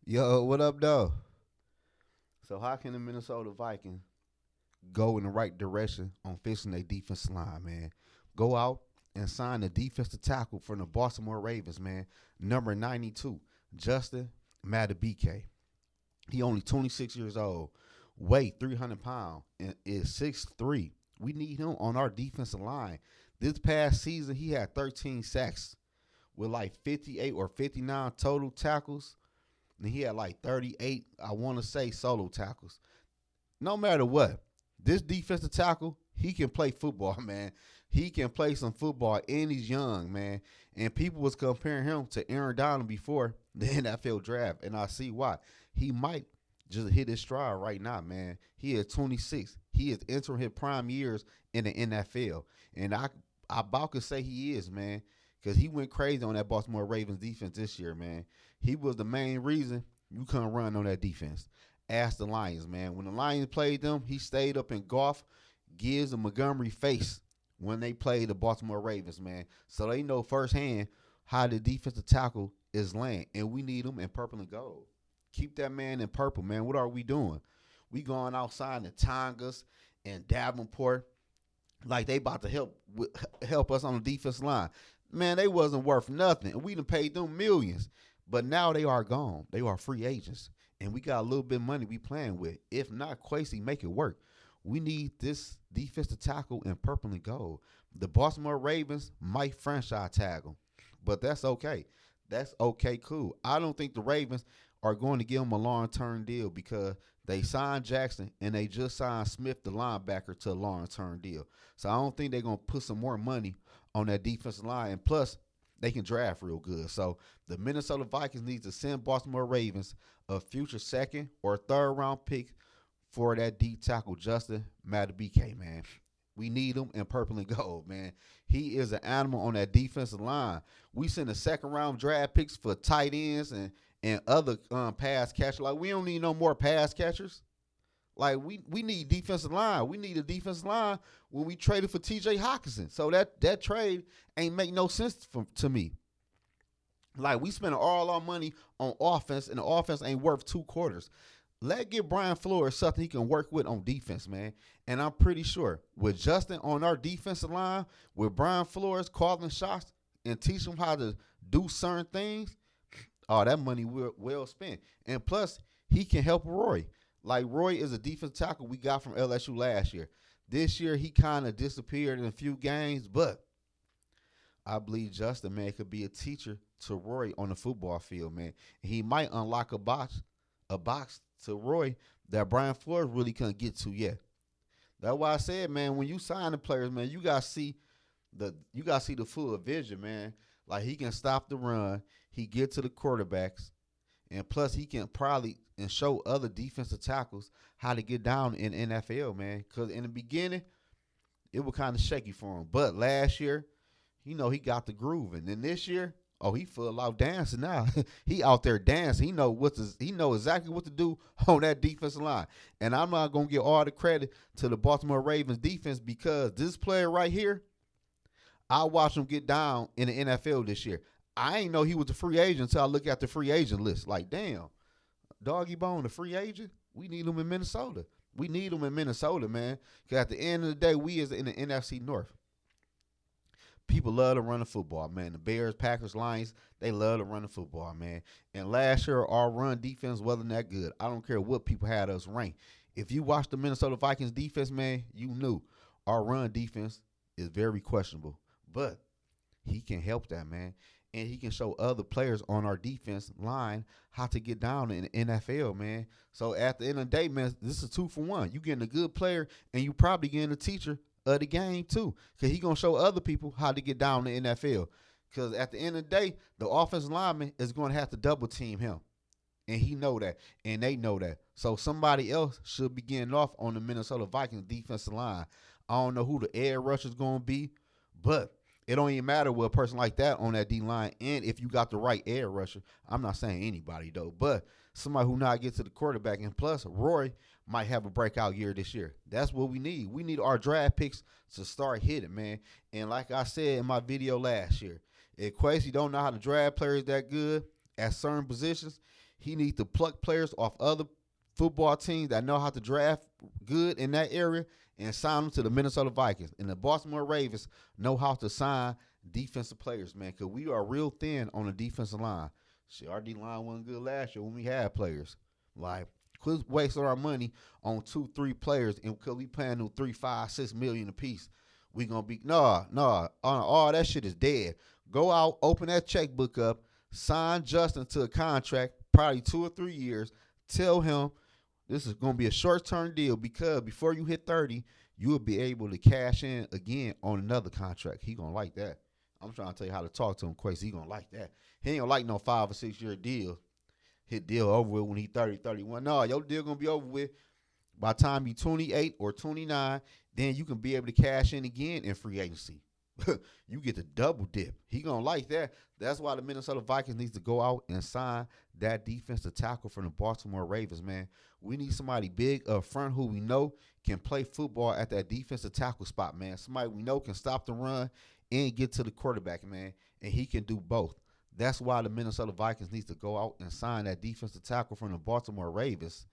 Yo, what up, though? So, how can the Minnesota Vikings go in the right direction on fixing their defensive line, man? Go out and sign the defensive tackle from the Baltimore Ravens, man. Number 92, Justin Madubike. He only 26 years old, weigh 300 pounds, and is 6'3". We need him on our defensive line. This past season, he had 13 sacks with like 58 or 59 total tackles. And he had like 38, I want to say, solo tackles. No matter what, this defensive tackle, he can play football, man. He can play some football, and he's young, man. And people was comparing him to Aaron Donald before the NFL draft, and I see why. He might just hit his stride right now, man. He is 26. He is entering his prime years in the NFL, and I about could say he is, man, because he went crazy on that Baltimore Ravens defense this year, man. He was the main reason you couldn't run on that defense. Ask the Lions, man. When the Lions played them, he stayed up in golf, Gibbs and Montgomery face when they played the Baltimore Ravens, man. So they know firsthand how the defensive tackle is laying, and we need him in purple and gold. Keep that man in purple, man. What are we doing? We going outside the Tongas and Davenport like they about to help us on the defensive line. Man, they wasn't worth nothing, and we done paid them millions. But now they are gone. They are free agents, and we got a little bit of money we playing with. If not, Quasi, make it work. We need this defensive tackle in purple and gold. The Baltimore Ravens might franchise tag him, but that's okay. That's okay, cool. I don't think the Ravens are going to give him a long-term deal because they signed Jackson and they just signed Smith, the linebacker, to a long-term deal. So I don't think they're going to put some more money on that defensive line. And plus, they can draft real good. So the Minnesota Vikings need to send Baltimore Ravens a future second or third round pick for that D tackle Justin Madubike, man. We need him in purple and gold, man. He is an animal on that defensive line. We send a second round draft picks for tight ends and other pass catchers. Like, we don't need no more pass catchers. Like, we need defensive line. We need a defensive line when we traded for T.J. Hockenson. So that trade ain't make no sense to me. Like, we spent all our money on offense, and the offense ain't worth two quarters. Let get Brian Flores something he can work with on defense, man. And I'm pretty sure with Justin on our defensive line, with Brian Flores calling shots and teach him how to do certain things, oh, that money well spent. And plus, he can help Roy. Like, Roy is a defensive tackle we got from LSU last year. This year, he kind of disappeared in a few games, but I believe Justin, man, could be a teacher to Roy on the football field, man. And he might unlock a box to Roy that Brian Flores really couldn't get to yet. That's why I said, man, when you sign the players, man, you gotta see the full vision, man. Like, he can stop the run, he get to the quarterbacks, and plus he can probably and show other defensive tackles how to get down in the NFL, man. Because in the beginning, it was kind of shaky for him. But last year, he got the groove. And then this year, oh, he full out dancing now. He out there dancing. He know exactly what to do on that defensive line. And I'm not gonna give all the credit to the Baltimore Ravens defense because this player right here, I watched him get down in the NFL this year. I ain't know he was a free agent until I look at the free agent list. Like, damn, Doggy Bone, the free agent, we need him in Minnesota. We need him in Minnesota, man. Because at the end of the day, we is in the NFC North. People love to run the football, man. The Bears, Packers, Lions, they love to run the football, man. And last year, our run defense wasn't that good. I don't care what people had us ranked. If you watched the Minnesota Vikings defense, man, you knew our run defense is very questionable. But he can help that, man. And he can show other players on our defense line how to get down in the NFL, man. So at the end of the day, man, this is 2-for-1. You getting a good player, and you probably getting a teacher of the game too, because he gonna show other people how to get down in the NFL. Because at the end of the day, the offensive lineman is going to have to double team him, and he know that, and they know that. So somebody else should be getting off on the Minnesota Vikings defensive line. I don't know who the air rusher is going to be, but it don't even matter with a person like that on that D line. And if you got the right air rusher, I'm not saying anybody though, but somebody who not get to the quarterback. And plus, Roy might have a breakout year this year. That's what we need. We need our draft picks to start hitting, man. And like I said in my video last year, if Quasi don't know how to draft players that good, at certain positions. He needs to pluck players off other football teams that know how to draft good in that area and sign them to the Minnesota Vikings. And the Baltimore Ravens know how to sign defensive players, man, because we are real thin on the defensive line. Shit, our D line wasn't good last year when we had players. Like, quit wasting our money on 2-3 players, and because we paying them 3, 5, 6 million a piece, we gonna be all that shit is dead. Go out, open that checkbook up, sign Justin to a contract, probably 2 or 3 years. Tell him this is gonna be a short term deal because before you hit 30, you will be able to cash in again on another contract. He gonna like that. I'm trying to tell you how to talk to him, Quase. He gonna like that. He ain't gonna like no 5 or 6 year deal. His deal over with when he 30, 31. No, your deal gonna be over with by the time you 28 or 29. Then you can be able to cash in again in free agency. You get the double dip. He gonna like that. That's why the Minnesota Vikings needs to go out and sign that defensive tackle from the Baltimore Ravens, man. We need somebody big up front who we know can play football at that defensive tackle spot, man. Somebody we know can stop the run and get to the quarterback, man. And he can do both. That's why the Minnesota Vikings needs to go out and sign that defensive tackle from the Baltimore Ravens